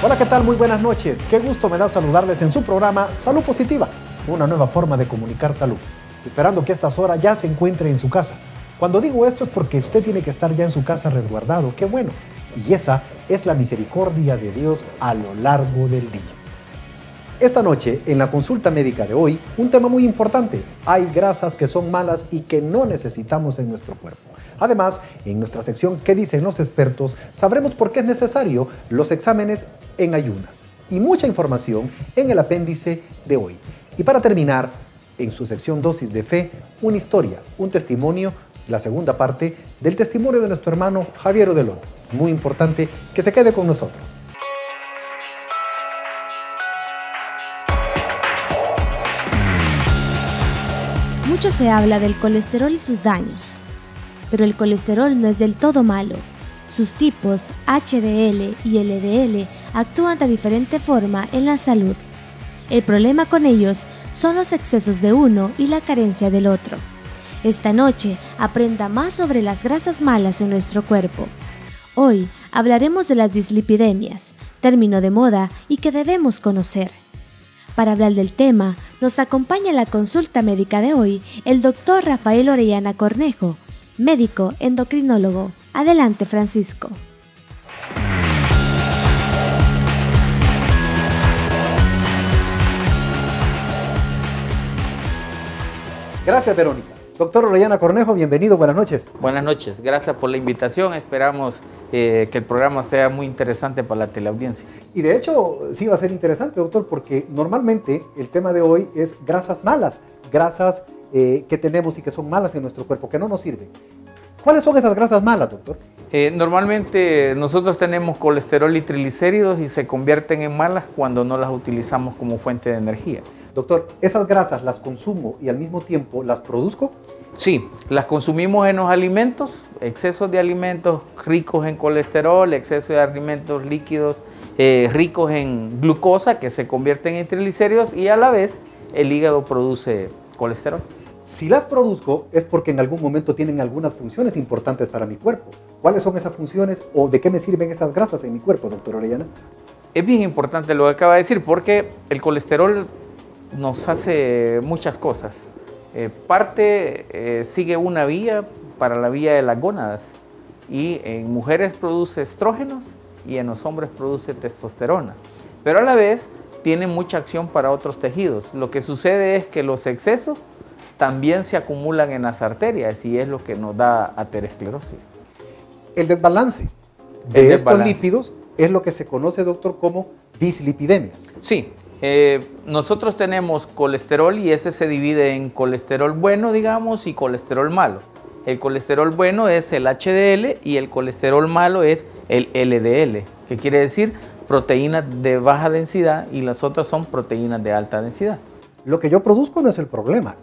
Hola, ¿qué tal? Muy buenas noches. Qué gusto me da saludarles en su programa Salud Positiva, una nueva forma de comunicar salud. Esperando que a estas horas ya se encuentre en su casa. Cuando digo esto es porque usted tiene que estar ya en su casa resguardado. ¡Qué bueno! Y esa es la misericordia de Dios a lo largo del día. Esta noche, en la consulta médica de hoy, un tema muy importante. Hay grasas que son malas y que no necesitamos en nuestro cuerpo. Además, en nuestra sección ¿Qué dicen los expertos?, sabremos por qué es necesario los exámenes en ayunas. Y mucha información en el apéndice de hoy. Y para terminar, en su sección Dosis de Fe, una historia, un testimonio, la segunda parte del testimonio de nuestro hermano Javier Odelón. Es muy importante que se quede con nosotros. Mucho se habla del colesterol y sus daños, pero el colesterol no es del todo malo. Sus tipos HDL y LDL actúan de diferente forma en la salud. El problema con ellos son los excesos de uno y la carencia del otro. Esta noche aprenda más sobre las grasas malas en nuestro cuerpo. Hoy hablaremos de las dislipidemias, término de moda y que debemos conocer. Para hablar del tema, nos acompaña en la consulta médica de hoy el doctor Rafael Orellana Cornejo, médico endocrinólogo. Adelante, Francisco. Gracias, Verónica. Doctor Orellana Cornejo, bienvenido, buenas noches. Buenas noches, gracias por la invitación. Esperamos que el programa sea muy interesante para la teleaudiencia. Y de hecho, sí va a ser interesante, doctor, porque normalmente el tema de hoy es grasas malas, grasas que tenemos y que son malas en nuestro cuerpo, que no nos sirven. ¿Cuáles son esas grasas malas, doctor? Normalmente nosotros tenemos colesterol y triglicéridos y se convierten en malas cuando no las utilizamos como fuente de energía. Doctor, ¿esas grasas las consumo y al mismo tiempo las produzco? Sí, las consumimos en los alimentos, excesos de alimentos ricos en colesterol, exceso de alimentos líquidos ricos en glucosa que se convierten en triglicéridos y a la vez el hígado produce colesterol. Si las produzco es porque en algún momento tienen algunas funciones importantes para mi cuerpo. ¿Cuáles son esas funciones o de qué me sirven esas grasas en mi cuerpo, doctor Orellana? Es bien importante lo que acaba de decir porque el colesterol nos hace muchas cosas. Sigue una vía para la vía de las gónadas y en mujeres produce estrógenos y en los hombres produce testosterona, pero a la vez tiene mucha acción para otros tejidos. Lo que sucede es que los excesos también se acumulan en las arterias y es lo que nos da aterosclerosis. El desbalance de estos lípidos es lo que se conoce, doctor, como dislipidemias. Sí. Nosotros tenemos colesterol y ese se divide en colesterol bueno, digamos, y colesterol malo. El colesterol bueno es el HDL y el colesterol malo es el LDL, que quiere decir proteínas de baja densidad y las otras son proteínas de alta densidad. Lo que yo produzco no es el problema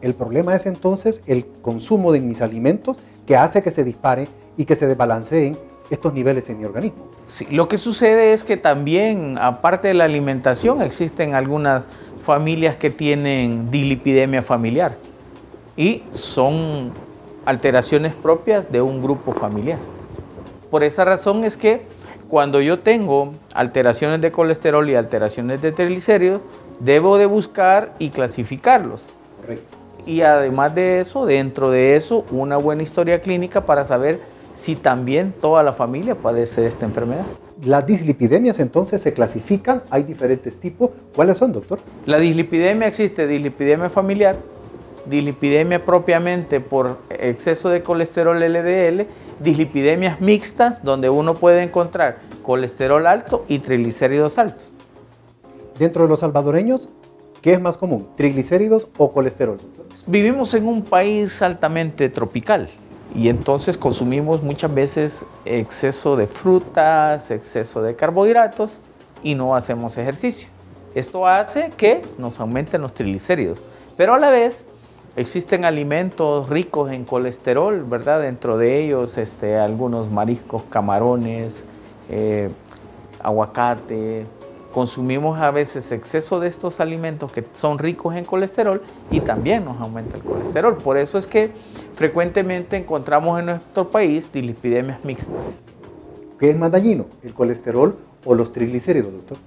es entonces el consumo de mis alimentos que hace que se dispare y que se desbalanceen estos niveles en mi organismo. Sí, lo que sucede es que también, aparte de la alimentación, existen algunas familias que tienen dislipidemia familiar y son alteraciones propias de un grupo familiar. Por esa razón es que cuando yo tengo alteraciones de colesterol y alteraciones de triglicéridos, debo de buscar y clasificarlos. Correcto. Y además de eso, dentro de eso, una buena historia clínica para saber si también toda la familia padece de esta enfermedad. Las dislipidemias entonces se clasifican, hay diferentes tipos. ¿Cuáles son, doctor? La dislipidemia existe, dislipidemia familiar, dislipidemia propiamente por exceso de colesterol LDL, dislipidemias mixtas donde uno puede encontrar colesterol alto y triglicéridos altos. Dentro de los salvadoreños, ¿qué es más común? ¿Triglicéridos o colesterol, doctor? Vivimos en un país altamente tropical. Y entonces consumimos muchas veces exceso de frutas, exceso de carbohidratos y no hacemos ejercicio. Esto hace que nos aumenten los triglicéridos. Pero a la vez existen alimentos ricos en colesterol, ¿verdad? Dentro de ellos algunos mariscos, camarones, aguacate. Consumimos a veces exceso de estos alimentos que son ricos en colesterol y también nos aumenta el colesterol. Por eso es que frecuentemente encontramos en nuestro país dislipidemias mixtas. ¿Qué es más dañino, el colesterol o los triglicéridos, doctor?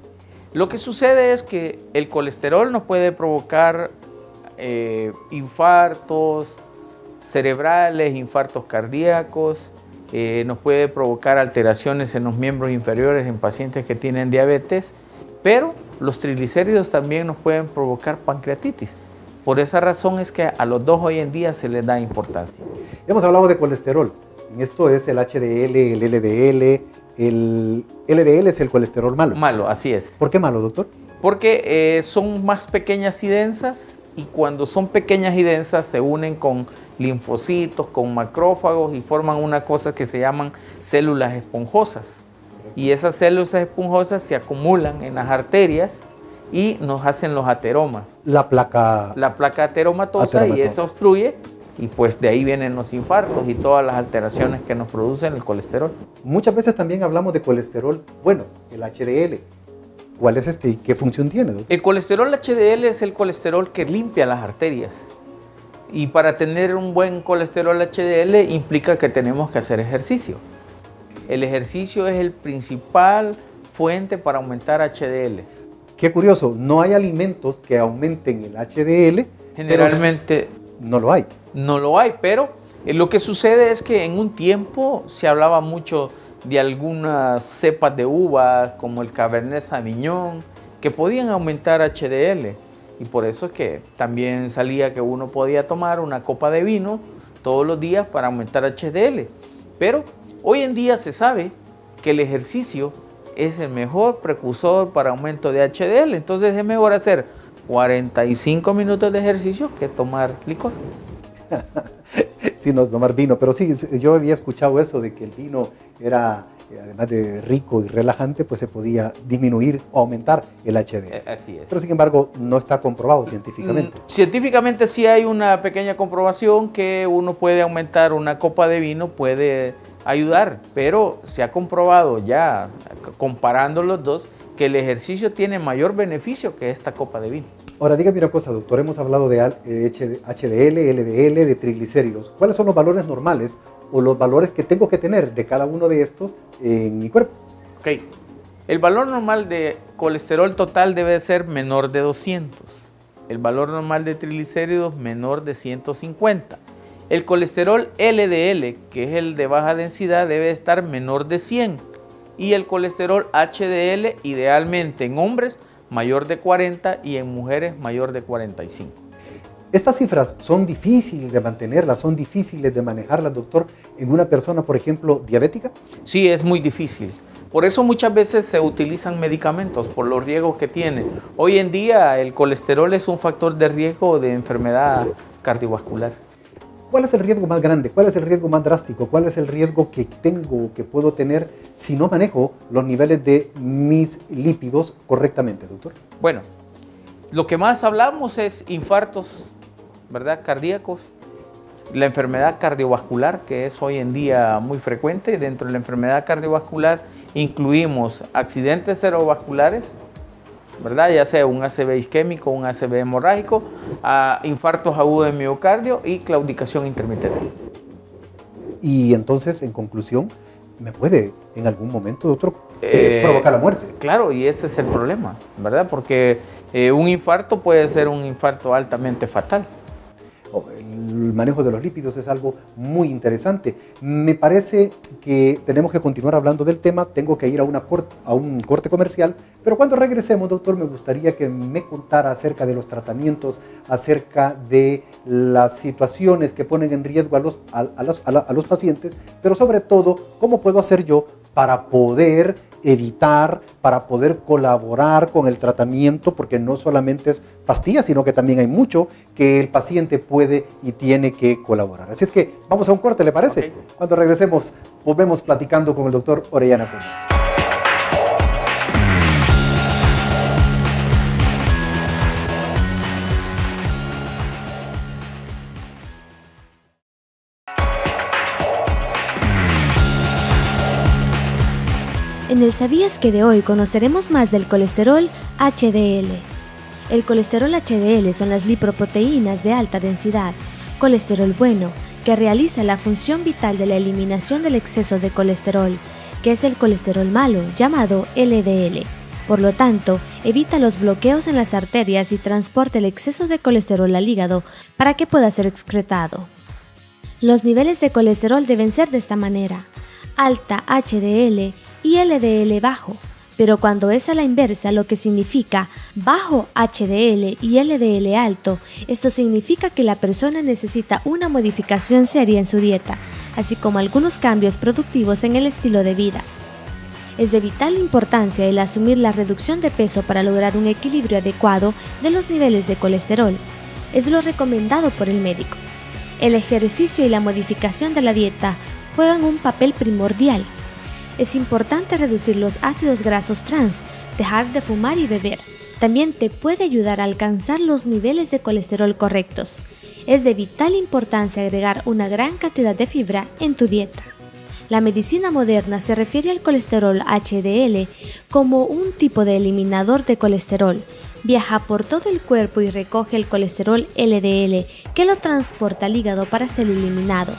Lo que sucede es que el colesterol nos puede provocar infartos cerebrales, infartos cardíacos, nos puede provocar alteraciones en los miembros inferiores en pacientes que tienen diabetes, pero los triglicéridos también nos pueden provocar pancreatitis. Por esa razón es que a los dos hoy en día se les da importancia. Hemos hablado de colesterol. Esto es el HDL, el LDL. El LDL es el colesterol malo. Malo, así es. ¿Por qué malo, doctor? Porque son más pequeñas y densas, y cuando son pequeñas y densas se unen con linfocitos, con macrófagos y forman una cosa que se llaman células esponjosas. Y esas células esponjosas se acumulan en las arterias y nos hacen los ateromas. La placa ateromatosa, y eso obstruye, y pues de ahí vienen los infartos y todas las alteraciones que nos producen el colesterol. Muchas veces también hablamos de colesterol bueno, el HDL. ¿Cuál es este y qué función tiene, doctor? El colesterol HDL es el colesterol que limpia las arterias. Y para tener un buen colesterol HDL implica que tenemos que hacer ejercicio. El ejercicio es el principal fuente para aumentar HDL. Qué curioso, no hay alimentos que aumenten el HDL. Generalmente no lo hay. No lo hay, pero lo que sucede es que en un tiempo se hablaba mucho de algunas cepas de uvas como el Cabernet Sauvignon que podían aumentar HDL, y por eso es que también salía que uno podía tomar una copa de vino todos los días para aumentar HDL. Pero hoy en día se sabe que el ejercicio es el mejor precursor para aumento de HDL, entonces es mejor hacer 45 minutos de ejercicio que tomar licor. Sí, no tomar vino, pero sí, yo había escuchado eso de que el vino era, además de rico y relajante, pues se podía disminuir o aumentar el HDL. Así es. Pero sin embargo, no está comprobado científicamente. Científicamente sí hay una pequeña comprobación que uno puede aumentar una copa de vino, puede ayudar, pero se ha comprobado ya, comparando los dos, que el ejercicio tiene mayor beneficio que esta copa de vino. Ahora, dígame una cosa, doctor, hemos hablado de HDL, LDL, de triglicéridos. ¿Cuáles son los valores normales o los valores que tengo que tener de cada uno de estos en mi cuerpo? Ok, el valor normal de colesterol total debe ser menor de 200. El valor normal de triglicéridos menor de 150. El colesterol LDL, que es el de baja densidad, debe estar menor de 100. Y el colesterol HDL, idealmente en hombres, mayor de 40 y en mujeres mayor de 45. Estas cifras son difíciles de mantenerlas, son difíciles de manejarlas, doctor, en una persona, por ejemplo, diabética. Sí, es muy difícil. Por eso muchas veces se utilizan medicamentos por los riesgos que tiene. Hoy en día el colesterol es un factor de riesgo de enfermedad cardiovascular. ¿Cuál es el riesgo más grande? ¿Cuál es el riesgo más drástico? ¿Cuál es el riesgo que tengo, que puedo tener si no manejo los niveles de mis lípidos correctamente, doctor? Bueno, lo que más hablamos es infartos, ¿verdad? Cardíacos, la enfermedad cardiovascular, que es hoy en día muy frecuente. Dentro de la enfermedad cardiovascular incluimos accidentes cerebrovasculares, ¿verdad? Ya sea un ACV isquémico, un ACV hemorrágico, infartos agudos de miocardio y claudicación intermitente. Y entonces, en conclusión, ¿me puede en algún momento, doctor, provocar la muerte? Claro, y ese es el problema, ¿verdad? Porque un infarto puede ser un infarto altamente fatal. El manejo de los lípidos es algo muy interesante. Me parece que tenemos que continuar hablando del tema. Tengo que ir a un corte comercial, pero cuando regresemos, doctor, me gustaría que me contara acerca de los tratamientos, acerca de las situaciones que ponen en riesgo a los pacientes, pero sobre todo, ¿cómo puedo hacer yo para poder evitar, para poder colaborar con el tratamiento? Porque no solamente es pastillas, sino que también hay mucho que el paciente puede y tiene que colaborar. Así es que vamos a un corte, ¿le parece? Okay. Cuando regresemos, volvemos platicando con el doctor Orellana Cunha. En el ¿Sabías que? De hoy conoceremos más del colesterol HDL. El colesterol HDL son las lipoproteínas de alta densidad, colesterol bueno, que realiza la función vital de la eliminación del exceso de colesterol, que es el colesterol malo, llamado LDL. Por lo tanto, evita los bloqueos en las arterias y transporta el exceso de colesterol al hígado para que pueda ser excretado. Los niveles de colesterol deben ser de esta manera: alta HDL y LDL bajo, pero cuando es a la inversa, lo que significa bajo HDL y LDL alto, esto significa que la persona necesita una modificación seria en su dieta, así como algunos cambios productivos en el estilo de vida. Es de vital importancia el asumir la reducción de peso para lograr un equilibrio adecuado de los niveles de colesterol. Es lo recomendado por el médico. El ejercicio y la modificación de la dieta juegan un papel primordial. Es importante reducir los ácidos grasos trans, dejar de fumar y beber. También te puede ayudar a alcanzar los niveles de colesterol correctos. Es de vital importancia agregar una gran cantidad de fibra en tu dieta. La medicina moderna se refiere al colesterol HDL como un tipo de eliminador de colesterol. Viaja por todo el cuerpo y recoge el colesterol LDL, que lo transporta al hígado para ser eliminado.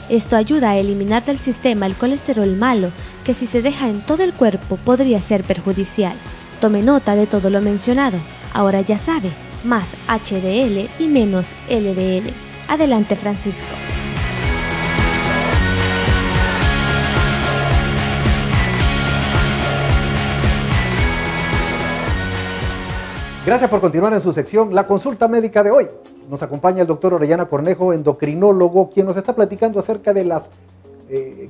Esto ayuda a eliminar del sistema el colesterol malo, que si se deja en todo el cuerpo podría ser perjudicial. Tome nota de todo lo mencionado. Ahora ya sabe, más HDL y menos LDL. Adelante, Francisco. Gracias por continuar en su sección La Consulta Médica de hoy. Nos acompaña el doctor Orellana Cornejo, endocrinólogo, quien nos está platicando acerca de las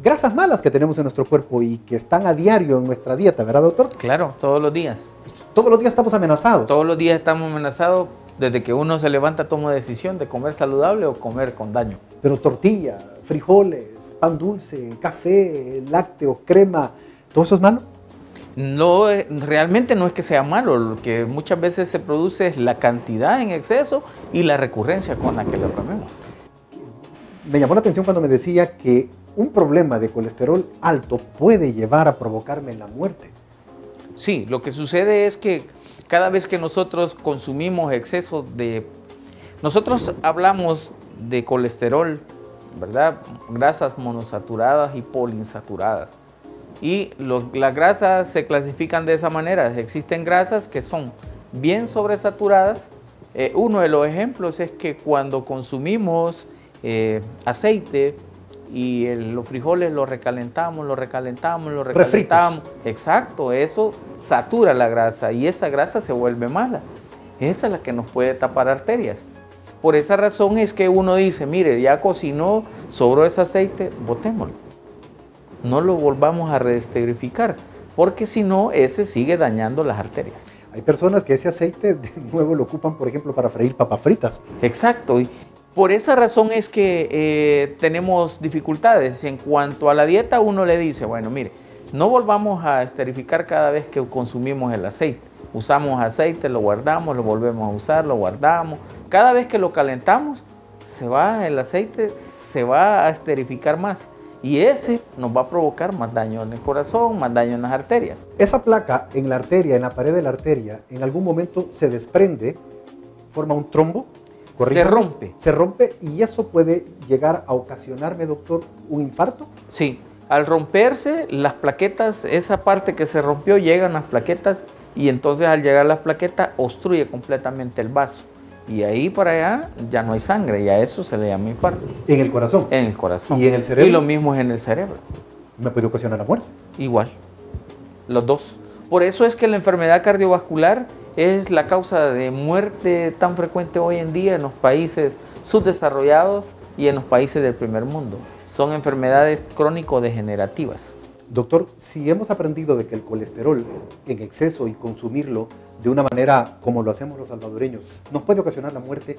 grasas malas que tenemos en nuestro cuerpo y que están a diario en nuestra dieta, ¿verdad, doctor? Claro, todos los días. Todos los días estamos amenazados. Todos los días estamos amenazados. Desde que uno se levanta toma decisión de comer saludable o comer con daño. Pero tortilla, frijoles, pan dulce, café, lácteos, crema, ¿todo eso es malo? No, realmente no es que sea malo, lo que muchas veces se produce es la cantidad en exceso y la recurrencia con la que lo comemos. Me llamó la atención cuando me decía que un problema de colesterol alto puede llevar a provocarme la muerte. Sí, lo que sucede es que cada vez que nosotros consumimos exceso de... Nosotros hablamos de colesterol, ¿verdad? Grasas monosaturadas y poliinsaturadas. Y las grasas se clasifican de esa manera. Existen grasas que son bien sobresaturadas. Uno de los ejemplos es que cuando consumimos aceite y los frijoles los recalentamos. Refritos. Exacto, eso satura la grasa y esa grasa se vuelve mala. Esa es la que nos puede tapar arterias. Por esa razón es que uno dice, mire, ya cocinó, sobró ese aceite, botémoslo. No lo volvamos a reesterificar, porque si no, ese sigue dañando las arterias. Hay personas que ese aceite de nuevo lo ocupan, por ejemplo, para freír papas fritas. Exacto, y por esa razón es que tenemos dificultades. En cuanto a la dieta, uno le dice, bueno, mire, no volvamos a esterificar cada vez que consumimos el aceite. Usamos aceite, lo guardamos, lo volvemos a usar, lo guardamos. Cada vez que lo calentamos, el aceite se va a esterificar más. Y ese nos va a provocar más daño en el corazón, más daño en las arterias. Esa placa en la arteria, en la pared de la arteria, en algún momento se desprende, forma un trombo. Se rompe y eso puede llegar a ocasionarme, doctor, un infarto. Sí, al romperse las plaquetas, esa parte que se rompió, llegan las plaquetas y entonces al llegar las plaquetas obstruye completamente el vaso. Y ahí para allá ya no hay sangre y a eso se le llama infarto. ¿En el corazón? En el corazón. ¿Y en el cerebro? Y lo mismo es en el cerebro. ¿Me puede ocasionar la muerte? Igual, los dos. Por eso es que la enfermedad cardiovascular es la causa de muerte tan frecuente hoy en día en los países subdesarrollados y en los países del primer mundo. Son enfermedades crónico-degenerativas. Doctor, si hemos aprendido de que el colesterol en exceso y consumirlo de una manera como lo hacemos los salvadoreños nos puede ocasionar la muerte,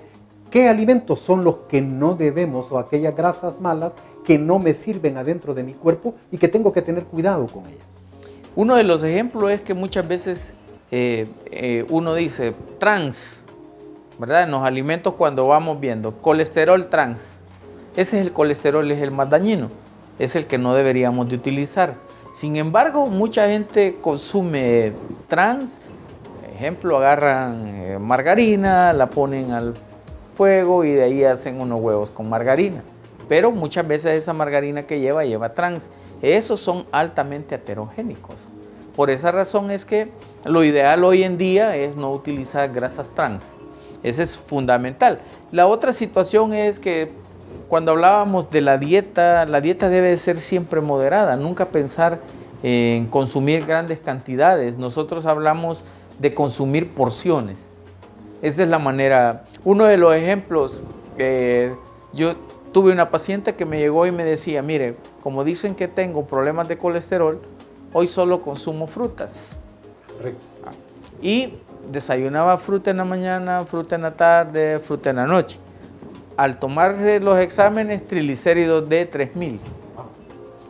¿qué alimentos son los que no debemos o aquellas grasas malas que no me sirven adentro de mi cuerpo y que tengo que tener cuidado con ellas? Uno de los ejemplos es que muchas veces uno dice trans, ¿verdad? En los alimentos cuando vamos viendo colesterol trans, ese es el colesterol, es el más dañino, es el que no deberíamos de utilizar. Sin embargo, mucha gente consume trans, ejemplo, agarran margarina, la ponen al fuego y de ahí hacen unos huevos con margarina. Pero muchas veces esa margarina que lleva trans. Esos son altamente aterogénicos. Por esa razón es que lo ideal hoy en día es no utilizar grasas trans. Ese es fundamental. La otra situación es que cuando hablábamos de la dieta debe ser siempre moderada, nunca pensar en consumir grandes cantidades. Nosotros hablamos de consumir porciones. Esa es la manera. Uno de los ejemplos, yo tuve una paciente que me llegó y me decía, mire, como dicen que tengo problemas de colesterol, hoy solo consumo frutas. Correcto. Y desayunaba fruta en la mañana, fruta en la tarde, fruta en la noche. Al tomarse los exámenes, triglicéridos de 3000.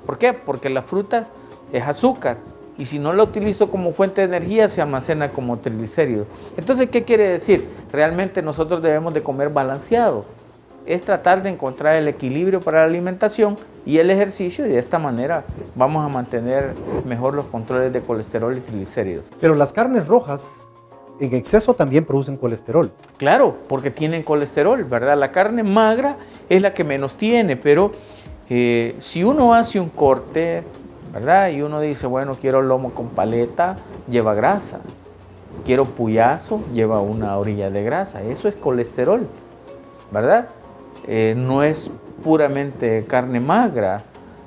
¿Por qué? Porque las frutas es azúcar y si no la utilizo como fuente de energía se almacena como triglicéridos. Entonces, ¿qué quiere decir? Realmente nosotros debemos de comer balanceado. Es tratar de encontrar el equilibrio para la alimentación y el ejercicio y de esta manera vamos a mantener mejor los controles de colesterol y triglicéridos. Pero las carnes rojas en exceso también producen colesterol. Claro, porque tienen colesterol, ¿verdad? La carne magra es la que menos tiene, pero si uno hace un corte, ¿verdad? Y uno dice, bueno, quiero lomo con paleta, lleva grasa. Quiero puyazo, lleva una orilla de grasa. Eso es colesterol, ¿verdad? No es puramente carne magra.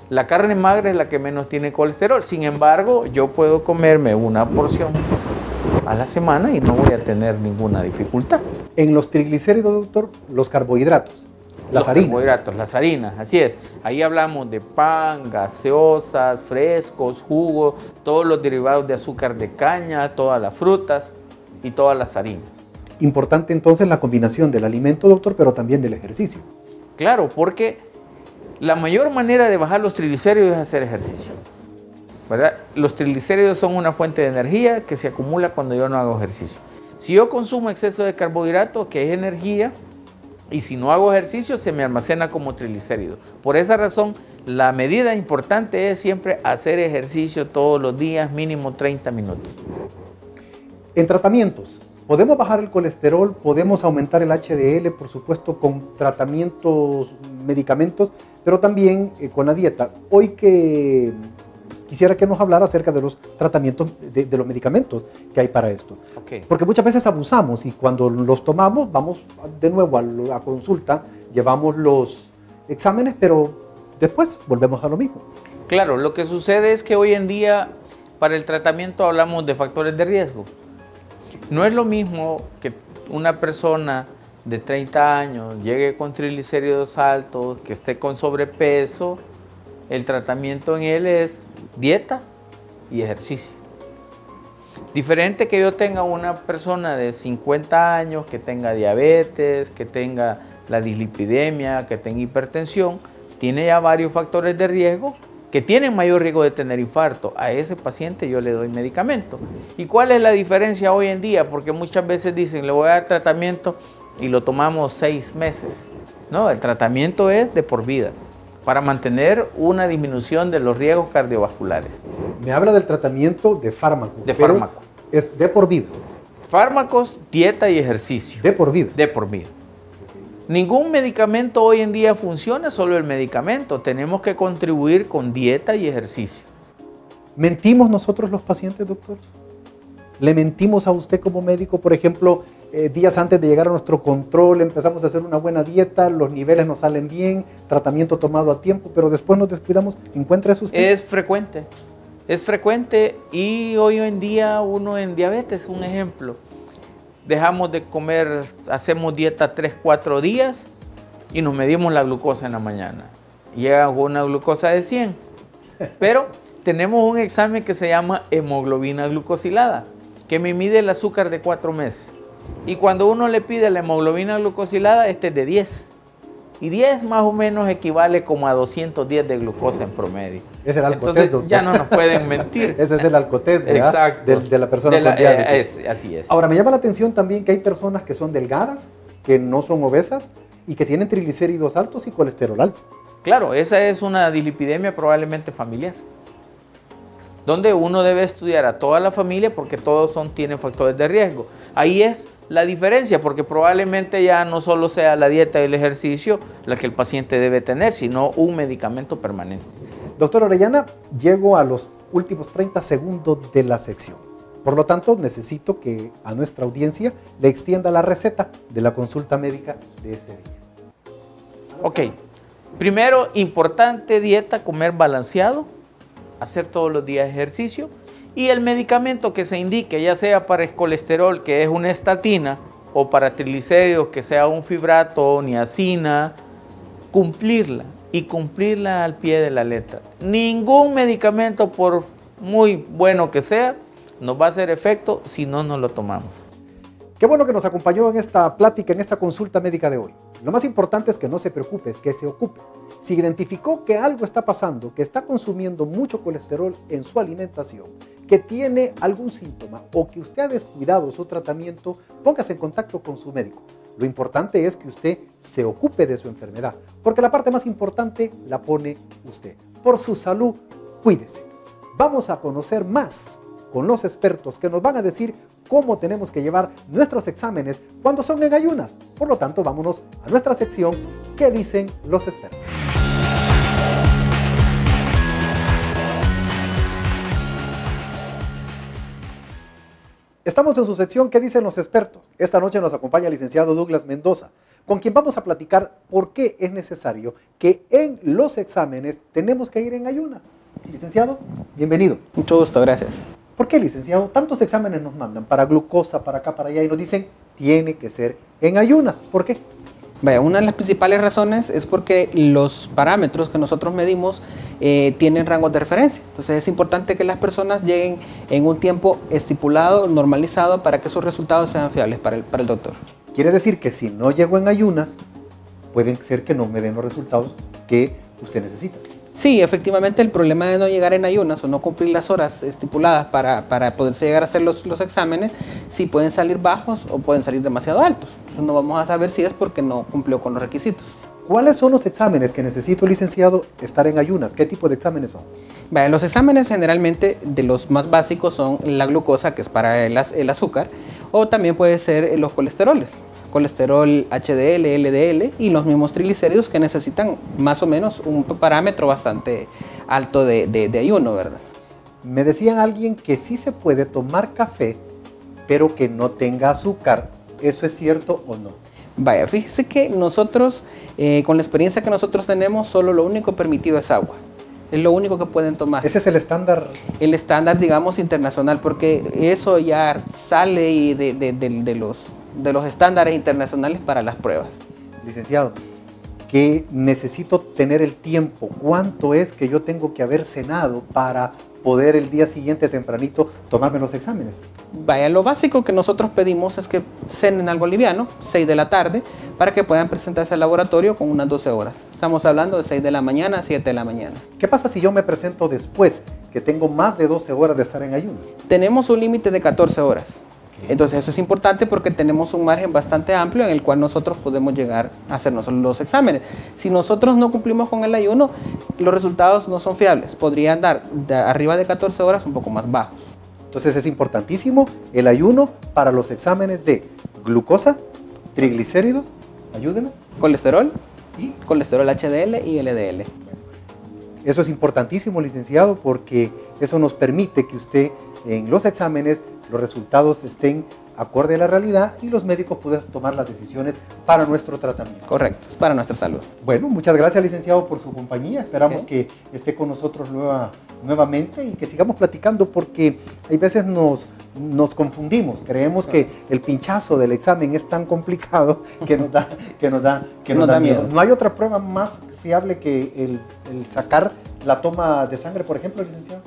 La carne magra es la que menos tiene colesterol. Sin embargo, yo puedo comerme una porción a la semana y no voy a tener ninguna dificultad. En los triglicéridos, doctor, los carbohidratos, las harinas. Carbohidratos, las harinas, así es. Ahí hablamos de pan, gaseosas, frescos, jugos, todos los derivados de azúcar de caña, todas las frutas y todas las harinas. Importante entonces la combinación del alimento, doctor, pero también del ejercicio. Claro, porque la mayor manera de bajar los triglicéridos es hacer ejercicio, ¿verdad? Los triglicéridos son una fuente de energía que se acumula cuando yo no hago ejercicio. Si yo consumo exceso de carbohidratos, que es energía, y si no hago ejercicio, se me almacena como triglicéridos. Por esa razón, la medida importante es siempre hacer ejercicio todos los días, mínimo 30 minutos. En tratamientos, podemos bajar el colesterol, podemos aumentar el HDL, por supuesto, con tratamientos, medicamentos, pero también con la dieta. Hoy que quisiera que nos hablara acerca de los tratamientos, de los medicamentos que hay para esto. Okay. Porque muchas veces abusamos y cuando los tomamos, vamos de nuevo a la consulta, llevamos los exámenes, pero después volvemos a lo mismo. Claro, lo que sucede es que hoy en día para el tratamiento hablamos de factores de riesgo. No es lo mismo que una persona de 30 años llegue con triglicéridos altos, que esté con sobrepeso. El tratamiento en él es dieta y ejercicio. Diferente que yo tenga una persona de 50 años que tenga diabetes, que tenga la dislipidemia, que tenga hipertensión, tiene ya varios factores de riesgo que tienen mayor riesgo de tener infarto. A ese paciente yo le doy medicamento. ¿Y cuál es la diferencia hoy en día? Porque muchas veces dicen, le voy a dar tratamiento y lo tomamos 6 meses. No, el tratamiento es de por vida, para mantener una disminución de los riesgos cardiovasculares. Me habla del tratamiento de fármaco. De fármaco. Es de por vida. Fármacos, dieta y ejercicio. De por vida. De por vida. Ningún medicamento hoy en día funciona, solo el medicamento. Tenemos que contribuir con dieta y ejercicio. ¿Mentimos nosotros los pacientes, doctor? ¿Le mentimos a usted como médico? Por ejemplo, días antes de llegar a nuestro control empezamos a hacer una buena dieta, los niveles nos salen bien, tratamiento tomado a tiempo, pero después nos descuidamos. ¿Encuentra eso usted? Es frecuente y hoy en día uno en diabetes, un ejemplo. Dejamos de comer, hacemos dieta 3-4 días y nos medimos la glucosa en la mañana. Llega con una glucosa de 100, pero tenemos un examen que se llama hemoglobina glucosilada, que me mide el azúcar de 4 meses. Y cuando uno le pide la hemoglobina glucosilada, este es de 10. Y 10 más o menos equivale como a 210 de glucosa en promedio. Es el alcotés, entonces, doctor. ya no nos pueden mentir. Ese es el alcotés, ¿verdad? Exacto. De la persona con diabetes. Así es. Ahora, me llama la atención también que hay personas que son delgadas, que no son obesas y que tienen triglicéridos altos y colesterol alto. Claro, esa es una dislipidemia probablemente familiar, donde uno debe estudiar a toda la familia porque todos tienen factores de riesgo. Ahí es la diferencia, porque probablemente ya no solo sea la dieta y el ejercicio la que el paciente debe tener, sino un medicamento permanente. Doctor Orellana, llego a los últimos 30 segundos de la sección. Por lo tanto, necesito que a nuestra audiencia le extienda la receta de la consulta médica de este día. Ok. Primero, importante dieta, comer balanceado, hacer todos los días ejercicio y el medicamento que se indique, ya sea para el colesterol, que es una estatina, o para triglicéridos, que sea un fibrato, niacina, cumplirla y cumplirla al pie de la letra. Ningún medicamento, por muy bueno que sea, nos va a hacer efecto si no nos lo tomamos. Qué bueno que nos acompañó en esta plática, en esta consulta médica de hoy. Lo más importante es que no se preocupe, que se ocupe. Si identificó que algo está pasando, que está consumiendo mucho colesterol en su alimentación, que tiene algún síntoma o que usted ha descuidado su tratamiento, póngase en contacto con su médico. Lo importante es que usted se ocupe de su enfermedad, porque la parte más importante la pone usted. Por su salud, cuídese. Vamos a conocer más con los expertos que nos van a decir cómo tenemos que llevar nuestros exámenes cuando son en ayunas. Por lo tanto, vámonos a nuestra sección ¿Qué dicen los expertos? Estamos en su sección ¿Qué dicen los expertos? Esta noche nos acompaña el licenciado Douglas Mendoza, con quien vamos a platicar por qué es necesario que en los exámenes tenemos que ir en ayunas. Licenciado, bienvenido. Mucho gusto, gracias. ¿Por qué, licenciado? Tantos exámenes nos mandan para glucosa, para acá, para allá, y nos dicen tiene que ser en ayunas. ¿Por qué? Vaya, una de las principales razones es porque los parámetros que nosotros medimos tienen rangos de referencia. Entonces es importante que las personas lleguen en un tiempo estipulado, normalizado, para que sus resultados sean fiables para el doctor. Quiere decir que si no llego en ayunas, pueden ser que no me den los resultados que usted necesita. Sí, efectivamente el problema de no llegar en ayunas o no cumplir las horas estipuladas para poderse llegar a hacer los exámenes, sí pueden salir bajos o pueden salir demasiado altos. Entonces no vamos a saber si es porque no cumplió con los requisitos. ¿Cuáles son los exámenes que necesito, licenciado, estar en ayunas? ¿Qué tipo de exámenes son? Vaya, los exámenes generalmente de los más básicos son la glucosa, que es para el azúcar, o también puede ser los colesteroles. Colesterol HDL, LDL y los mismos triglicéridos que necesitan más o menos un parámetro bastante alto de ayuno, ¿verdad? Me decían alguien que sí se puede tomar café, pero que no tenga azúcar. ¿Eso es cierto o no? Vaya, fíjese que nosotros, con la experiencia que nosotros tenemos, solo lo único permitido es agua. Es lo único que pueden tomar. ¿Ese es el estándar? El estándar, digamos, internacional, porque eso ya sale de los estándares internacionales para las pruebas. Licenciado, que necesito tener el tiempo. ¿Cuánto es que yo tengo que haber cenado para poder el día siguiente tempranito tomarme los exámenes? Vaya, lo básico que nosotros pedimos es que cenen algo liviano, 6 de la tarde, para que puedan presentarse al laboratorio con unas 12 horas. Estamos hablando de 6 de la mañana a 7 de la mañana. ¿Qué pasa si yo me presento después, que tengo más de 12 horas de estar en ayuno? Tenemos un límite de 14 horas. Entonces eso es importante porque tenemos un margen bastante amplio en el cual nosotros podemos llegar a hacernos los exámenes. Si nosotros no cumplimos con el ayuno, los resultados no son fiables. Podrían dar de arriba de 14 horas un poco más bajos. Entonces es importantísimo el ayuno para los exámenes de glucosa, triglicéridos, ayúdeme. Colesterol, colesterol HDL y LDL. Eso es importantísimo, licenciado, porque eso nos permite que usted en los exámenes los resultados estén acorde a la realidad y los médicos puedan tomar las decisiones para nuestro tratamiento. Correcto, es para nuestra salud. Bueno, muchas gracias, licenciado, por su compañía. Esperamos que esté con nosotros nuevamente y que sigamos platicando, porque hay veces nos confundimos. Creemos que el pinchazo del examen es tan complicado que nos da miedo. ¿No hay otra prueba más fiable que el sacar la toma de sangre, por ejemplo, licenciado?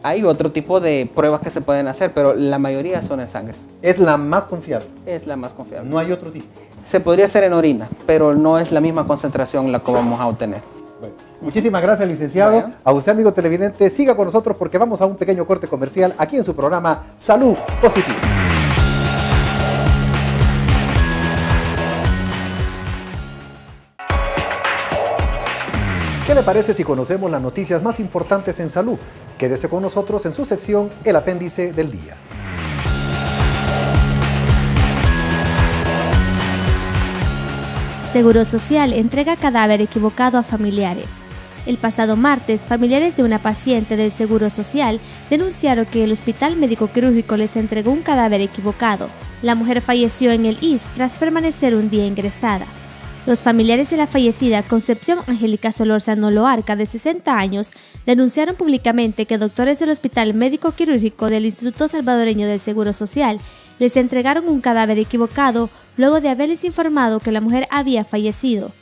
Hay otro tipo de pruebas que se pueden hacer, pero la mayoría son en sangre. ¿Es la más confiable? Es la más confiable. ¿No hay otro tipo? Se podría hacer en orina, pero no es la misma concentración la que vamos a obtener. Bueno, muchísimas gracias, licenciado. Bueno. A usted, amigo televidente, siga con nosotros porque vamos a un pequeño corte comercial aquí en su programa Salud Positiva. ¿Qué le parece si conocemos las noticias más importantes en salud? Quédese con nosotros en su sección El Apéndice del Día. Seguro Social entrega cadáver equivocado a familiares. El pasado martes, familiares de una paciente del Seguro Social denunciaron que el Hospital Médico Quirúrgico les entregó un cadáver equivocado. La mujer falleció en el ISSSTE tras permanecer un día ingresada. Los familiares de la fallecida Concepción Angélica Solórzano Loarca, de 60 años, denunciaron públicamente que doctores del Hospital Médico Quirúrgico del Instituto Salvadoreño del Seguro Social les entregaron un cadáver equivocado luego de haberles informado que la mujer había fallecido.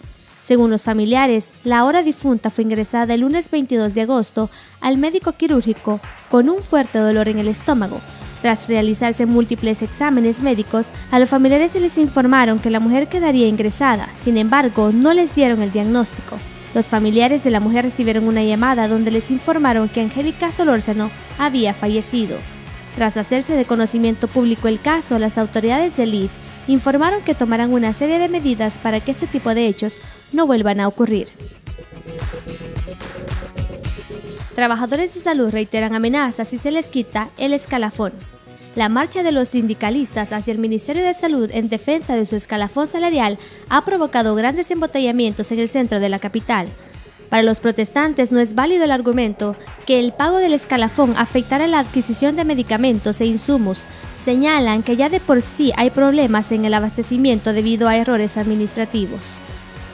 Según los familiares, la ahora difunta fue ingresada el lunes 22 de agosto al médico quirúrgico con un fuerte dolor en el estómago. Tras realizarse múltiples exámenes médicos, a los familiares se les informaron que la mujer quedaría ingresada, sin embargo, no les dieron el diagnóstico. Los familiares de la mujer recibieron una llamada donde les informaron que Angélica Solórzano había fallecido. Tras hacerse de conocimiento público el caso, las autoridades del ISSSTE informaron que tomarán una serie de medidas para que este tipo de hechos no vuelvan a ocurrir. Trabajadores de salud reiteran amenazas si se les quita el escalafón. La marcha de los sindicalistas hacia el Ministerio de Salud en defensa de su escalafón salarial ha provocado grandes embotellamientos en el centro de la capital. Para los protestantes no es válido el argumento que el pago del escalafón afectará la adquisición de medicamentos e insumos. Señalan que ya de por sí hay problemas en el abastecimiento debido a errores administrativos.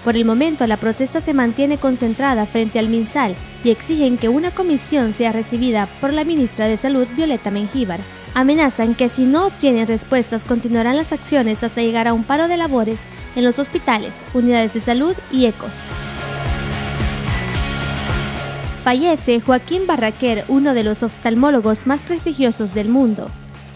Por el momento, la protesta se mantiene concentrada frente al MinSal y exigen que una comisión sea recibida por la ministra de Salud, Violeta Mengíbar. Amenazan que si no obtienen respuestas continuarán las acciones hasta llegar a un paro de labores en los hospitales, unidades de salud y ECOS. Fallece Joaquín Barraquer, uno de los oftalmólogos más prestigiosos del mundo.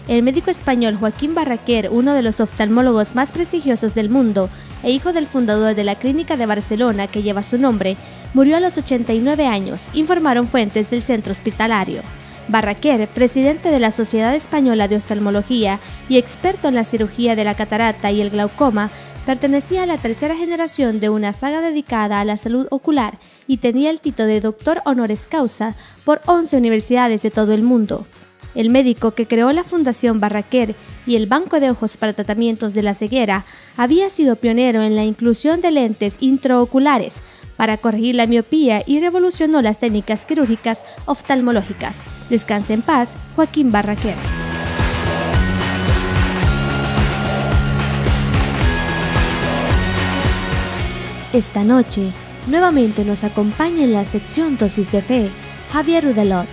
El médico español Joaquín Barraquer, uno de los oftalmólogos más prestigiosos del mundo e hijo del fundador de la clínica de Barcelona que lleva su nombre, murió a los 89 años, informaron fuentes del centro hospitalario. Barraquer, presidente de la Sociedad Española de Oftalmología y experto en la cirugía de la catarata y el glaucoma, pertenecía a la tercera generación de una saga dedicada a la salud ocular y tenía el título de doctor honoris causa por 11 universidades de todo el mundo. El médico que creó la Fundación Barraquer y el Banco de Ojos para Tratamientos de la Ceguera había sido pionero en la inclusión de lentes intraoculares para corregir la miopía y revolucionó las técnicas quirúrgicas oftalmológicas. Descanse en paz, Joaquín Barraquer. Esta noche, nuevamente nos acompaña en la sección Dosis de Fe, Javier Udelot,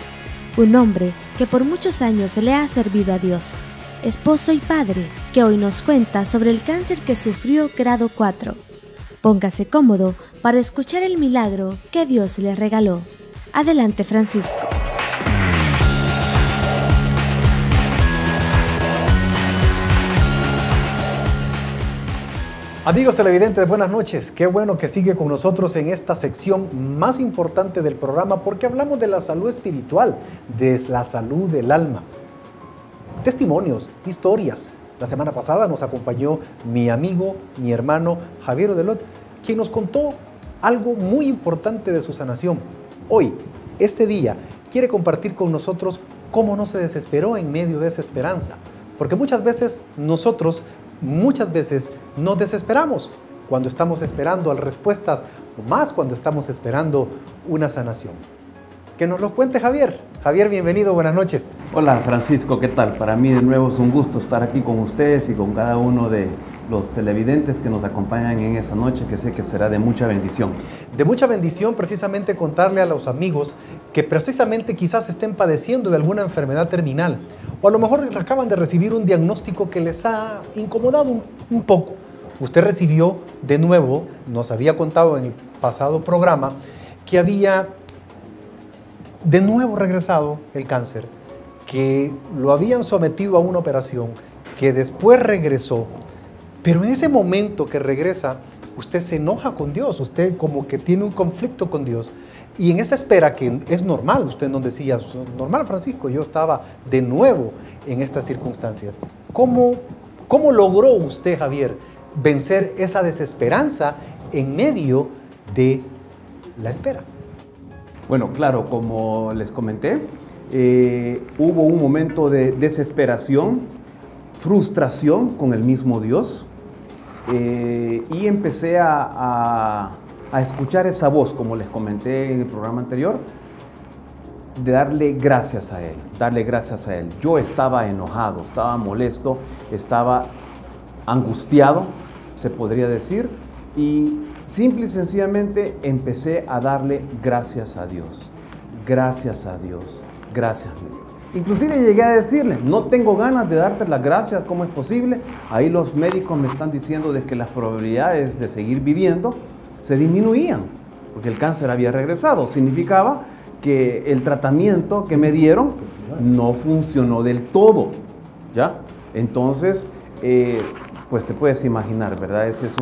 un hombre que por muchos años le ha servido a Dios, esposo y padre, que hoy nos cuenta sobre el cáncer que sufrió grado 4. Póngase cómodo para escuchar el milagro que Dios le regaló. Adelante, Francisco. Amigos televidentes, buenas noches. Qué bueno que sigue con nosotros en esta sección más importante del programa porque hablamos de la salud espiritual, de la salud del alma. Testimonios, historias. La semana pasada nos acompañó mi amigo, mi hermano Javier Udelot, quien nos contó algo muy importante de su sanación. Hoy, este día, quiere compartir con nosotros cómo no se desesperó en medio de esa esperanza. Porque muchas veces nosotros nos desesperamos cuando estamos esperando respuestas o más cuando estamos esperando una sanación. Que nos lo cuente Javier. Javier, bienvenido, buenas noches. Hola Francisco, ¿qué tal? Para mí de nuevo es un gusto estar aquí con ustedes y con cada uno de los televidentes que nos acompañan en esta noche, que sé que será de mucha bendición. De mucha bendición precisamente contarle a los amigos que precisamente quizás estén padeciendo de alguna enfermedad terminal o a lo mejor acaban de recibir un diagnóstico que les ha incomodado un poco. Usted recibió de nuevo, nos había contado en el pasado programa, que había de nuevo regresado el cáncer, que lo habían sometido a una operación, que después regresó, pero en ese momento que regresa, usted se enoja con Dios, usted como que tiene un conflicto con Dios, y en esa espera que es normal, usted nos decía, normal Francisco, yo estaba de nuevo en estas circunstancias. ¿Cómo logró usted, Javier, vencer esa desesperanza en medio de la espera? Bueno, claro, como les comenté, hubo un momento de desesperación, frustración con el mismo Dios y empecé a a escuchar esa voz, como les comenté en el programa anterior, de darle gracias a Él, darle gracias a Él. Yo estaba enojado, estaba molesto, estaba angustiado, se podría decir, y simple y sencillamente empecé a darle gracias a Dios. Gracias a Dios, gracias a Dios. Inclusive llegué a decirle, no tengo ganas de darte las gracias, ¿cómo es posible? Ahí los médicos me están diciendo de que las probabilidades de seguir viviendo se disminuían, porque el cáncer había regresado. Significaba que el tratamiento que me dieron no funcionó del todo, ¿ya? Entonces, pues te puedes imaginar, ¿verdad? Esa es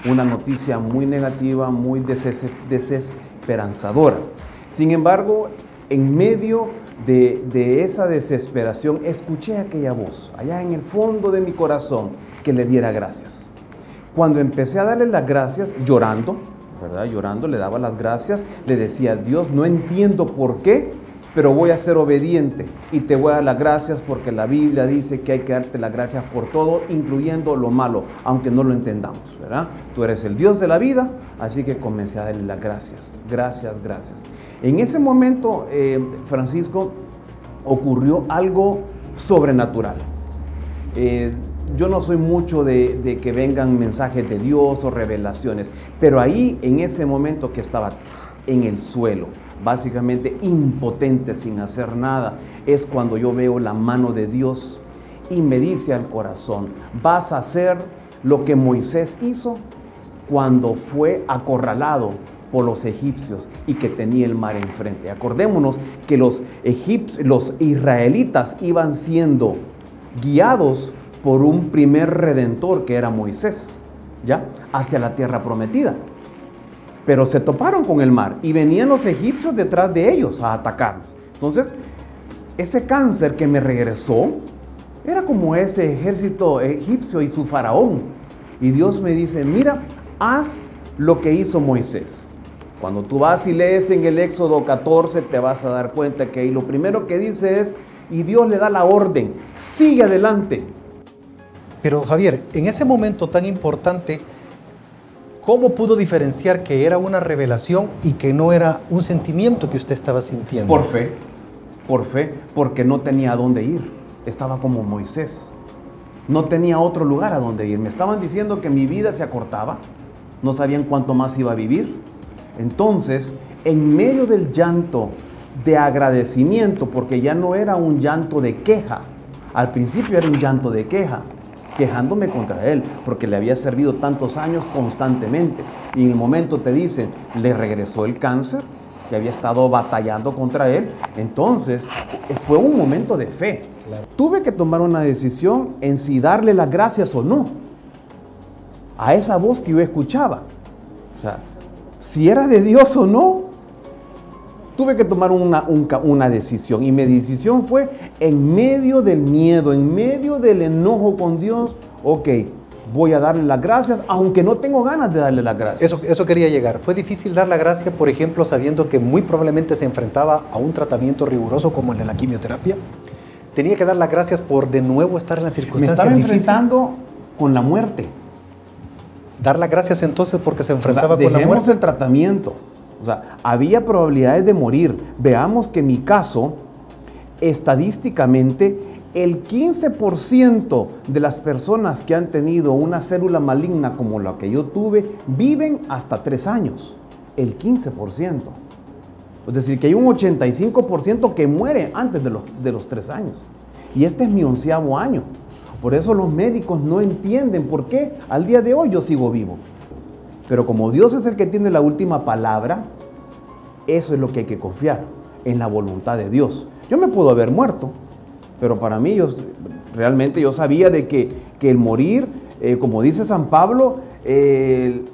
una noticia muy negativa, muy desesperanzadora. Sin embargo, en medio de esa desesperación, escuché aquella voz, allá en el fondo de mi corazón, que le diera gracias. Cuando empecé a darle las gracias, llorando, ¿verdad? Llorando, le daba las gracias, le decía, Dios, no entiendo por qué, pero voy a ser obediente y te voy a dar las gracias porque la Biblia dice que hay que darte las gracias por todo, incluyendo lo malo, aunque no lo entendamos, ¿verdad? Tú eres el Dios de la vida, así que comencé a darle las gracias, gracias, gracias. En ese momento, Francisco, ocurrió algo sobrenatural. Yo no soy mucho de que vengan mensajes de Dios o revelaciones, pero ahí, en ese momento que estaba en el suelo, básicamente impotente, sin hacer nada, es cuando yo veo la mano de Dios y me dice al corazón, vas a hacer lo que Moisés hizo cuando fue acorralado por los egipcios y que tenía el mar enfrente. Acordémonos que los israelitas iban siendo guiados por un primer redentor que era Moisés, ¿ya? Hacia la tierra prometida. Pero se toparon con el mar y venían los egipcios detrás de ellos a atacarlos. Entonces, ese cáncer que me regresó era como ese ejército egipcio y su faraón. Y Dios me dice, mira, haz lo que hizo Moisés. Cuando tú vas y lees en el Éxodo 14, te vas a dar cuenta que ahí lo primero que dice es, y Dios le da la orden, sigue adelante. Pero Javier, en ese momento tan importante, ¿cómo pudo diferenciar que era una revelación y que no era un sentimiento que usted estaba sintiendo? Por fe, porque no tenía a dónde ir. Estaba como Moisés. No tenía otro lugar a donde ir. Me estaban diciendo que mi vida se acortaba. No sabían cuánto más iba a vivir. Entonces, en medio del llanto de agradecimiento, porque ya no era un llanto de queja. Al principio era un llanto de queja, quejándome contra él, porque le había servido tantos años constantemente. Y en el momento te dicen, le regresó el cáncer, que había estado batallando contra él. Entonces, fue un momento de fe. Claro. Tuve que tomar una decisión en si darle las gracias o no a esa voz que yo escuchaba. O sea, si era de Dios o no. Tuve que tomar una decisión, y mi decisión fue en medio del miedo, en medio del enojo con Dios, ok, voy a darle las gracias, aunque no tengo ganas de darle las gracias. Eso quería llegar. ¿Fue difícil dar la gracia, por ejemplo, sabiendo que muy probablemente se enfrentaba a un tratamiento riguroso como el de la quimioterapia? ¿Tenía que dar las gracias por de nuevo estar en la circunstancia difícil? Me estaba enfrentando con la muerte. Dar las gracias entonces porque se enfrentaba con la muerte. Dejemos el tratamiento. O sea, había probabilidades de morir. Veamos que en mi caso, estadísticamente, el 15% de las personas que han tenido una célula maligna como la que yo tuve, viven hasta 3 años. El 15%. Es decir, que hay un 85% que muere antes de los 3 años. Y este es mi 11º año. Por eso los médicos no entienden por qué al día de hoy yo sigo vivo. Pero como Dios es el que tiene la última palabra, eso es lo que hay que confiar, en la voluntad de Dios. Yo me puedo haber muerto, pero para mí realmente yo sabía de que el morir, como dice San Pablo, que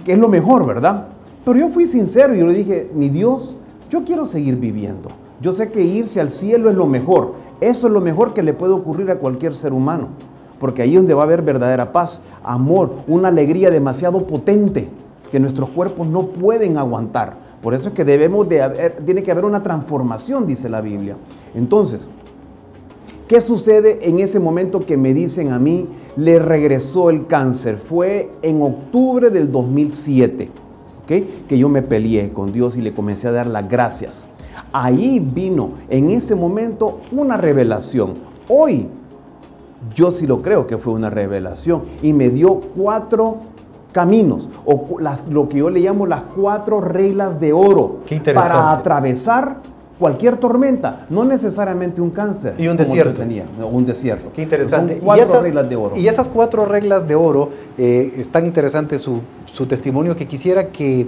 es lo mejor, ¿verdad? Pero yo fui sincero y yo le dije, mi Dios, yo quiero seguir viviendo. Yo sé que irse al cielo es lo mejor. Eso es lo mejor que le puede ocurrir a cualquier ser humano. Porque ahí es donde va a haber verdadera paz, amor, una alegría demasiado potente que nuestros cuerpos no pueden aguantar. Por eso es que tiene que haber una transformación, dice la Biblia. Entonces, ¿qué sucede en ese momento que me dicen a mí le regresó el cáncer. Fue en octubre del 2007, ¿okay? Que yo me peleé con Dios y le comencé a dar las gracias. Ahí vino en ese momento una revelación. Hoy yo sí lo creo que fue una revelación y me dio 4 caminos, o lo que yo le llamo las 4 reglas de oro. Qué interesante. Para atravesar cualquier tormenta, no necesariamente un cáncer. Y un como desierto. yo tenía, un desierto. Qué interesante. Son 4 reglas de oro. Y esas 4 reglas de oro, es tan interesante su testimonio que quisiera que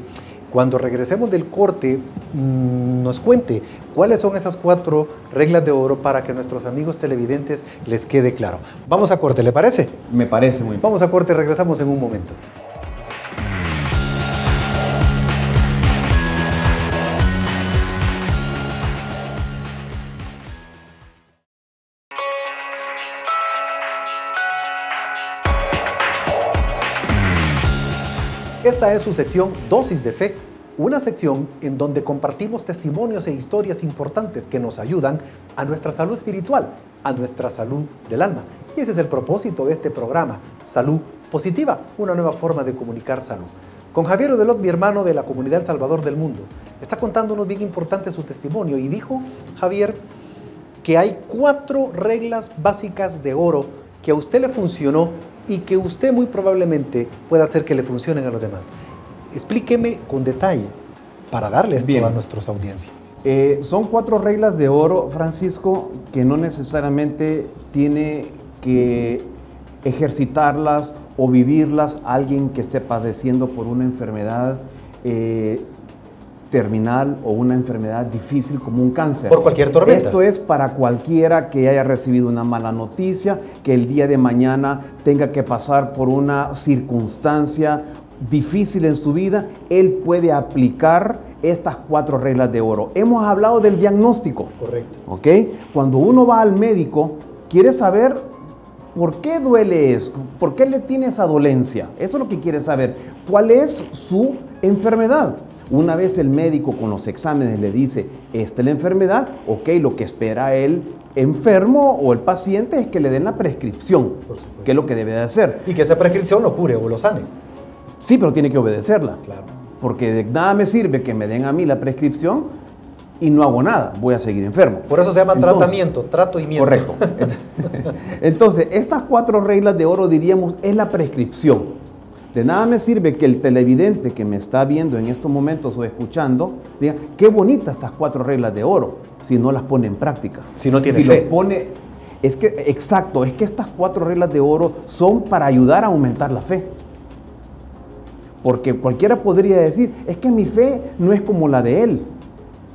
cuando regresemos del corte nos cuente cuáles son esas 4 reglas de oro para que a nuestros amigos televidentes les quede claro. Vamos a corte, ¿le parece? Me parece muy bien. Vamos a corte, regresamos en un momento. Esta es su sección Dosis de Fe, una sección en donde compartimos testimonios e historias importantes que nos ayudan a nuestra salud espiritual, a nuestra salud del alma. Y ese es el propósito de este programa, Salud Positiva, una nueva forma de comunicar salud. Con Javier Udelot, mi hermano de la Comunidad El Salvador del Mundo, está contándonos bien importante su testimonio y dijo, Javier, que hay 4 reglas básicas de oro que a usted le funcionó y que usted muy probablemente pueda hacer que le funcionen a los demás. Explíqueme con detalle para darle esto a nuestras audiencias. Son 4 reglas de oro, Francisco, que no necesariamente tiene que ejercitarlas o vivirlas alguien que esté padeciendo por una enfermedad terminal o una enfermedad difícil como un cáncer. Por cualquier tormenta. Esto es para cualquiera que haya recibido una mala noticia, que el día de mañana tenga que pasar por una circunstancia difícil en su vida. Él puede aplicar estas 4 reglas de oro. Hemos hablado del diagnóstico. Correcto. ¿Ok? Cuando uno va al médico, quiere saber por qué duele eso, por qué le tiene esa dolencia. Eso es lo que quiere saber. ¿Cuál es su enfermedad? Una vez el médico con los exámenes le dice, esta es la enfermedad, ok, lo que espera el enfermo o el paciente es que le den la prescripción, que es lo que debe de hacer. Y que esa prescripción lo cure o lo sane. Sí, pero tiene que obedecerla. Claro. Porque de nada me sirve que me den a mí la prescripción y no hago nada, voy a seguir enfermo. Por eso se llama tratamiento, trato y miento. Correcto. Entonces, estas 4 reglas de oro, diríamos, es la prescripción. De nada me sirve que el televidente que me está viendo en estos momentos o escuchando diga, qué bonitas estas 4 reglas de oro, si no las pone en práctica. Si no tiene fe. fe. Lo pone, es que estas 4 reglas de oro son para ayudar a aumentar la fe. Porque cualquiera podría decir, es que mi fe no es como la de él.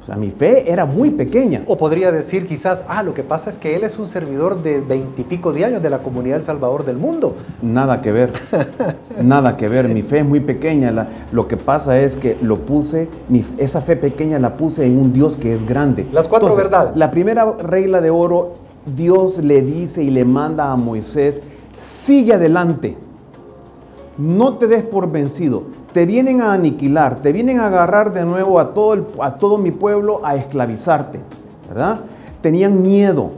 O sea, mi fe era muy pequeña. O podría decir quizás, lo que pasa es que él es un servidor de 20 y pico de años de la Comunidad El Salvador del Mundo. Nada que ver, nada que ver. Mi fe es muy pequeña. Lo que pasa es que esa fe pequeña la puse en un Dios que es grande. Las 4 verdades. La primera regla de oro, Dios le dice y le manda a Moisés, sigue adelante. No te des por vencido. Te vienen a aniquilar, te vienen a agarrar de nuevo a todo mi pueblo a esclavizarte, ¿verdad? Tenían miedo.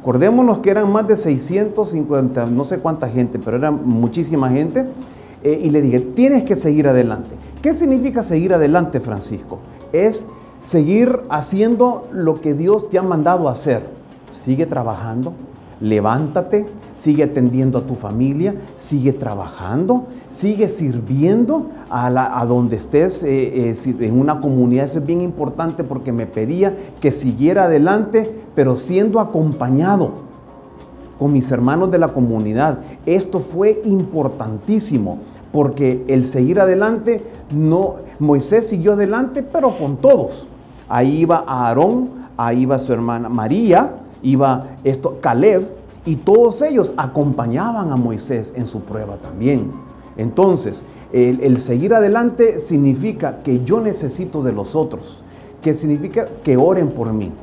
Acordémonos que eran más de 650, no sé cuánta gente, pero era muchísima gente. Y le dije, tienes que seguir adelante. ¿Qué significa seguir adelante, Francisco? Es seguir haciendo lo que Dios te ha mandado a hacer. Sigue trabajando. Levántate, sigue atendiendo a tu familia, sigue trabajando, sigue sirviendo a donde estés en una comunidad. Eso es bien importante porque me pedía que siguiera adelante, pero siendo acompañado con mis hermanos de la comunidad. Esto fue importantísimo porque el seguir adelante, Moisés siguió adelante, pero con todos. Ahí iba Aarón, ahí iba su hermana María, iba Caleb, y todos ellos acompañaban a Moisés en su prueba también. Entonces, el seguir adelante significa que yo necesito de los otros, que significa que oren por mí.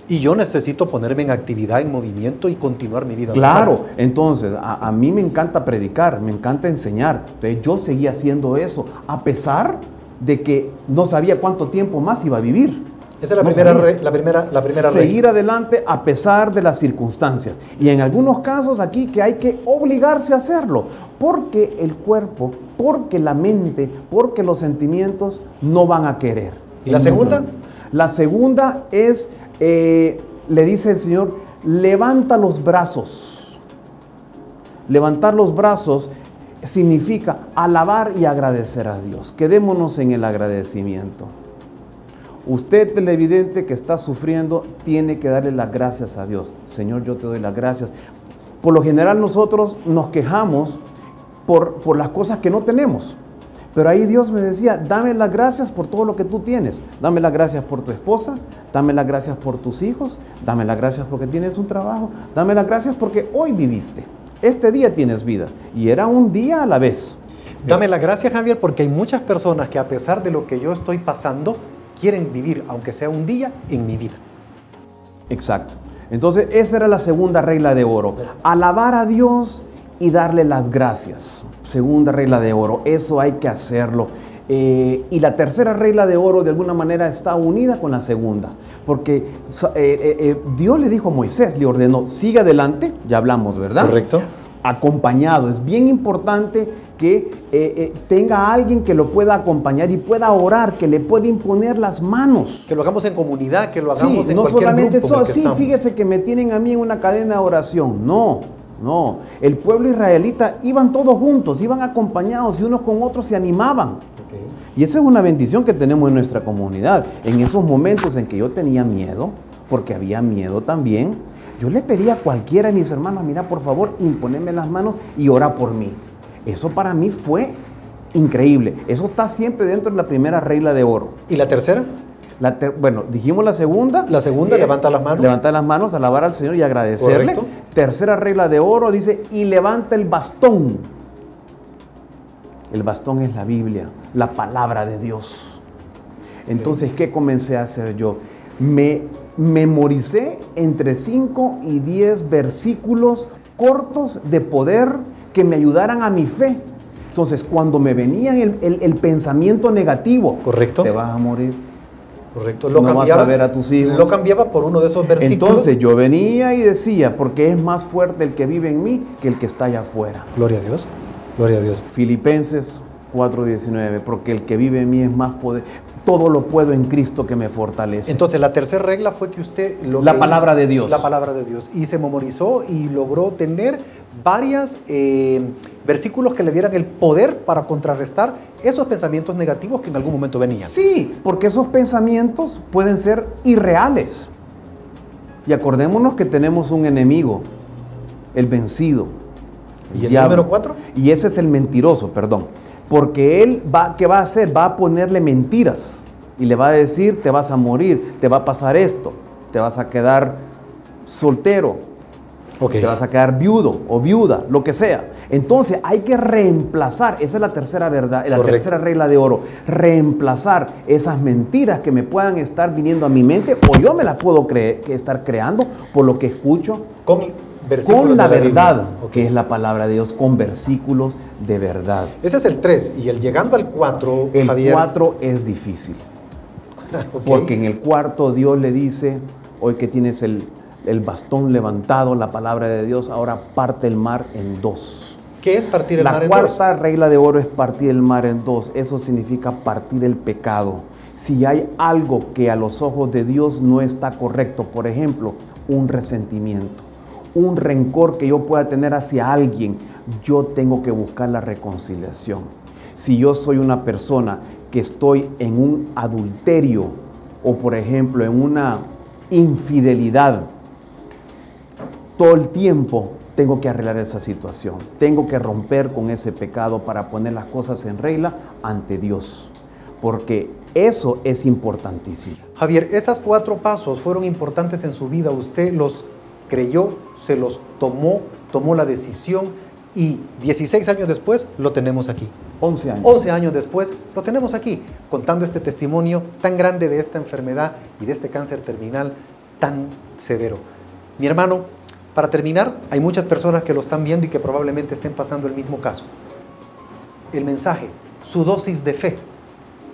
Y yo necesito ponerme en actividad, en movimiento y continuar mi vida. Claro, entonces a mí me encanta predicar, me encanta enseñar. Entonces yo seguía haciendo eso, a pesar de que no sabía cuánto tiempo más iba a vivir. Esa es No la primera regla. Seguir adelante a pesar de las circunstancias. Y en algunos casos aquí que hay que obligarse a hacerlo, porque el cuerpo, porque la mente, porque los sentimientos no van a querer. ¿Y la segunda? La segunda es, le dice el Señor, levanta los brazos. Levantar los brazos significa alabar y agradecer a Dios. Quedémonos en el agradecimiento. Usted, televidente que está sufriendo, tiene que darle las gracias a Dios. Señor, yo te doy las gracias. Por lo general nosotros nos quejamos por las cosas que no tenemos. Pero ahí Dios me decía, dame las gracias por todo lo que tú tienes. Dame las gracias por tu esposa, dame las gracias por tus hijos, dame las gracias porque tienes un trabajo, dame las gracias porque hoy viviste. Este día tienes vida. Y era un día a la vez. Dame las gracias, Javier, porque hay muchas personas que a pesar de lo que yo estoy pasando, quieren vivir, aunque sea un día, en mi vida. Exacto. Entonces, esa era la segunda regla de oro. Alabar a Dios y darle las gracias. Segunda regla de oro. Eso hay que hacerlo. Y la tercera regla de oro, de alguna manera, está unida con la segunda. Porque Dios le dijo a Moisés, le ordenó, sigue adelante, ya hablamos, ¿verdad? Correcto. Acompañado. Es bien importante que tenga a alguien que lo pueda acompañar y pueda orar, que le pueda imponer las manos. Que lo hagamos en comunidad, que lo hagamos Sí, en no cualquier solamente grupo en el eso, que sí, estamos. fíjese que me tienen a mí en una cadena de oración. No. El pueblo israelita iban todos juntos, iban acompañados y unos con otros se animaban. Okay. Y esa es una bendición que tenemos en nuestra comunidad. En esos momentos en que yo tenía miedo, porque había miedo también, yo le pedía a cualquiera de mis hermanos, mira, por favor, imponeme las manos y ora por mí. Eso para mí fue increíble. Eso está siempre dentro de la primera regla de oro. ¿Y la tercera? Bueno, dijimos la segunda. La segunda, levanta las manos. Levantar las manos, alabar al Señor y agradecerle. Correcto. Tercera regla de oro dice, y levanta el bastón. El bastón es la Biblia, la palabra de Dios. Entonces, ¿qué comencé a hacer yo? Me memoricé entre 5 y 10 versículos cortos de poder que me ayudaran a mi fe. Entonces, cuando me venía el pensamiento negativo, Correcto. te vas a morir. Correcto. No vas a ver a tus hijos. Lo cambiaba por uno de esos versículos. Entonces yo venía y decía, porque es más fuerte el que vive en mí que el que está allá afuera. Gloria a Dios. Gloria a Dios. Filipenses 4:19, porque el que vive en mí es más poder. Todo lo puedo en Cristo que me fortalece. Entonces, la tercera regla fue que usted... La palabra de Dios. La palabra de Dios. Y se memorizó y logró tener varios versículos que le dieran el poder para contrarrestar esos pensamientos negativos que en algún momento venían. Sí, porque esos pensamientos pueden ser irreales. Y acordémonos que tenemos un enemigo, el vencido. ¿Y el diablo. número 4? Y ese es el mentiroso, perdón. Porque él ¿qué va a hacer? Va a ponerle mentiras y le va a decir, te vas a morir, te va a pasar esto, te vas a quedar soltero, Okay. te vas a quedar viudo o viuda, lo que sea. Entonces hay que reemplazar, esa es la tercera verdad, la Correcto. tercera regla de oro, reemplazar esas mentiras que me puedan estar viniendo a mi mente o yo me las puedo estar creando por lo que escucho. Con la verdad, que es la palabra de Dios, con versículos de verdad. Ese es el 3. Y el llegando al 4, El Javier... 4 es difícil. Okay. Porque en el cuarto Dios le dice, hoy que tienes el bastón levantado, la palabra de Dios, ahora parte el mar en dos. ¿Qué es partir el mar en La dos? cuarta regla de oro es partir el mar en dos. Eso significa partir el pecado. Si hay algo que a los ojos de Dios no está correcto, por ejemplo, un resentimiento, un rencor que yo pueda tener hacia alguien, yo tengo que buscar la reconciliación. Si yo soy una persona que estoy en un adulterio o por ejemplo en una infidelidad, todo el tiempo tengo que arreglar esa situación. Tengo que romper con ese pecado para poner las cosas en regla ante Dios. Porque eso es importantísimo. Javier, esos 4 pasos fueron importantes en su vida. Usted los creyó, se los tomó la decisión y 16 años después lo tenemos aquí. 11 años. 11 años después lo tenemos aquí, contando este testimonio tan grande de esta enfermedad y de este cáncer terminal tan severo. Mi hermano, para terminar, hay muchas personas que lo están viendo y que probablemente estén pasando el mismo caso. El mensaje, su dosis de fe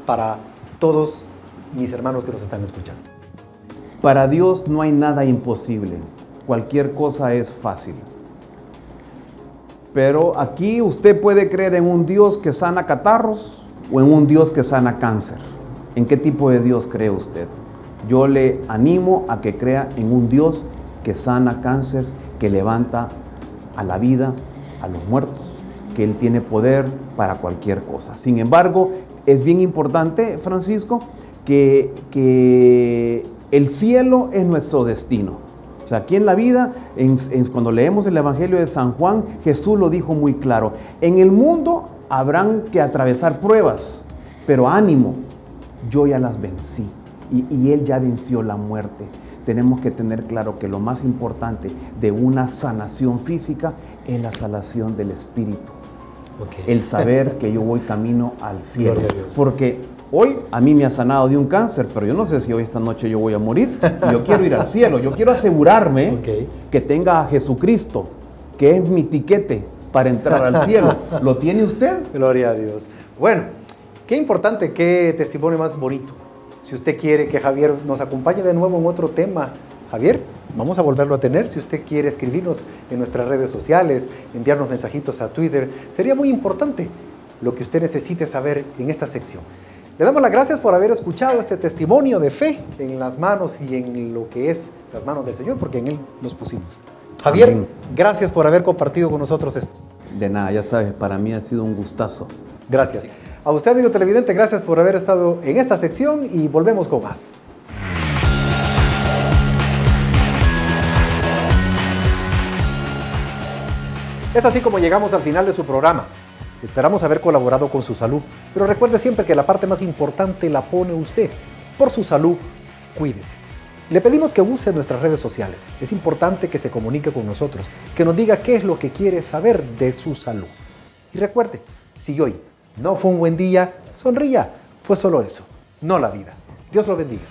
para todos mis hermanos que nos están escuchando? Para Dios no hay nada imposible. Cualquier cosa es fácil. Pero aquí usted puede creer en un Dios que sana catarros o en un Dios que sana cáncer. ¿En qué tipo de Dios cree usted? Yo le animo a que crea en un Dios que sana cáncer, que levanta a la vida, a los muertos, que Él tiene poder para cualquier cosa. Sin embargo, es bien importante, Francisco, que el cielo es nuestro destino. O sea, aquí en la vida, cuando leemos el Evangelio de San Juan, Jesús lo dijo muy claro. En el mundo habrán que atravesar pruebas, pero ánimo, yo ya las vencí y Él ya venció la muerte. Tenemos que tener claro que lo más importante de una sanación física es la sanación del espíritu. Okay. El saber que yo voy camino al cielo. Porque hoy a mí me ha sanado de un cáncer, pero yo no sé si hoy esta noche yo voy a morir. Yo quiero ir al cielo. Yo quiero asegurarme que tenga a Jesucristo, que es mi tiquete para entrar al cielo. ¿Lo tiene usted? Gloria a Dios. Bueno, qué importante, qué testimonio más bonito. Si usted quiere que Javier nos acompañe de nuevo en otro tema, Javier, vamos a volverlo a tener. Si usted quiere escribirnos en nuestras redes sociales, enviarnos mensajitos a Twitter, sería muy importante lo que usted necesite saber en esta sección. Le damos las gracias por haber escuchado este testimonio de fe en las manos y en lo que es las manos del Señor, porque en Él nos pusimos. Javier, amén. Gracias por haber compartido con nosotros esto. De nada, ya sabes, para mí ha sido un gustazo. Gracias. A usted, amigo televidente, gracias por haber estado en esta sección y volvemos con más. Es así como llegamos al final de su programa. Esperamos haber colaborado con su salud, pero recuerde siempre que la parte más importante la pone usted. Por su salud, cuídese. Le pedimos que use nuestras redes sociales. Es importante que se comunique con nosotros, que nos diga qué es lo que quiere saber de su salud. Y recuerde, si hoy no fue un buen día, sonría. Fue solo eso, no la vida. Dios lo bendiga.